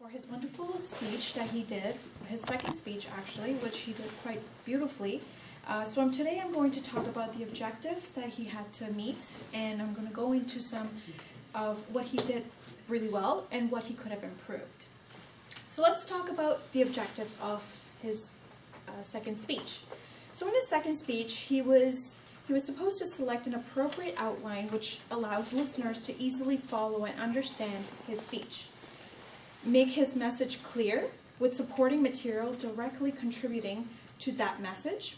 for his wonderful speech that he did, his second speech actually, which he did quite beautifully. Today I'm going to talk about the objectives that he had to meet, and I'm going to go into some of what he did really well and what he could have improved. So let's talk about the objectives of his second speech. So in his second speech, he was supposed to select an appropriate outline which allows listeners to easily follow and understand his speech. Make his message clear with supporting material directly contributing to that message,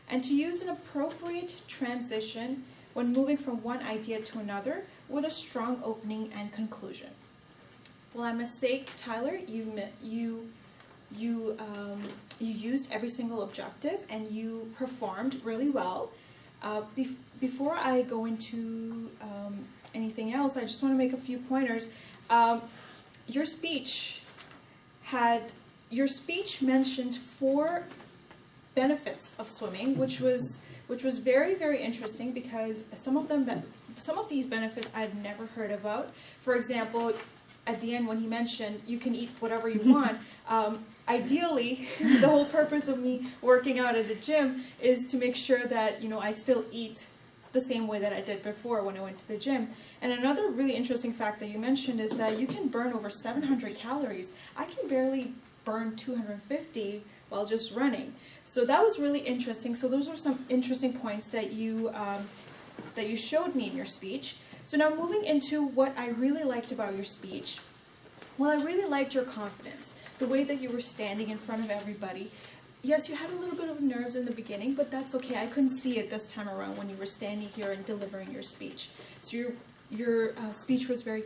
and to use an appropriate transition when moving from one idea to another with a strong opening and conclusion. Well, I must say, Tyler, you used every single objective and you performed really well. Before I go into anything else, I just want to make a few pointers. Your speech mentioned 4 benefits of swimming, which was very, very interesting because some of these benefits I've never heard about. For example, at the end when he mentioned you can eat whatever you want, ideally the whole purpose of me working out at the gym is to make sure that I still eat the same way that I did before when I went to the gym. And another really interesting fact that you mentioned is that you can burn over 700 calories. I can barely burn 250 while just running. So that was really interesting. So those are some interesting points that you showed me in your speech. So now moving into what I really liked about your speech. Well, I really liked your confidence, the way that you were standing in front of everybody. Yes, you had a little bit of nerves in the beginning, but that's okay. I couldn't see it this time around when you were standing here and delivering your speech. So your speech was very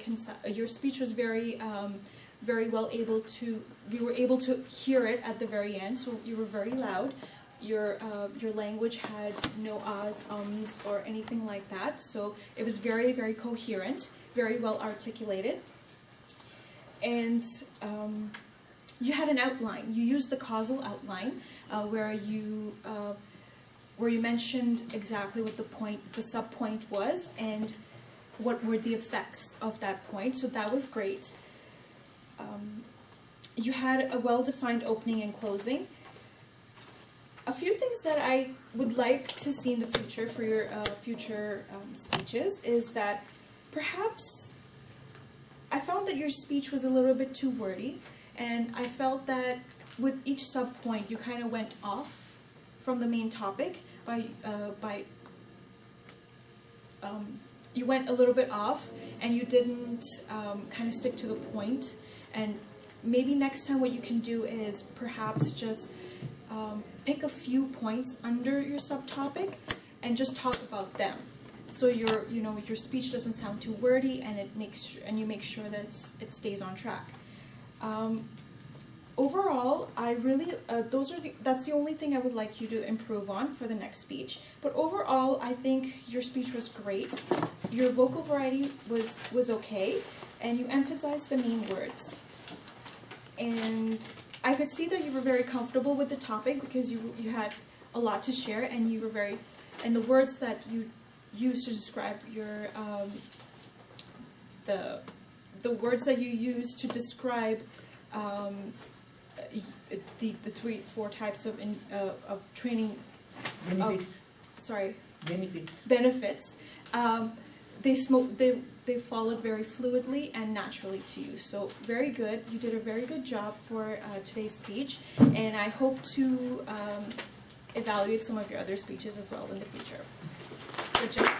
very well able to. We were able to hear it at the very end. So you were very loud. Your language had no ahs, ums, or anything like that. So it was very, very coherent, very well articulated, and you had an outline. You used the causal outline where you mentioned exactly what the subpoint was and what were the effects of that point. So that was great. You had a well-defined opening and closing. A few things that I would like to see in the future for your future speeches is that perhaps I found that your speech was a little bit too wordy, and I felt that with each subpoint you kind of went off from the main topic you went a little bit off and you didn't kind of stick to the point. And maybe next time what you can do is perhaps just pick a few points under your subtopic and just talk about them. So your speech doesn't sound too wordy, and you make sure that it stays on track. Overall, I really that's the only thing I would like you to improve on for the next speech. But overall, I think your speech was great. Your vocal variety was okay, and you emphasized the main words. And I could see that you were very comfortable with the topic because you had a lot to share, and and the words that you used to describe your the words that you used to describe the 4 types of training benefits. They followed very fluidly and naturally to you. So very good. You did a very good job for today's speech, and I hope to evaluate some of your other speeches as well in the future. Good job.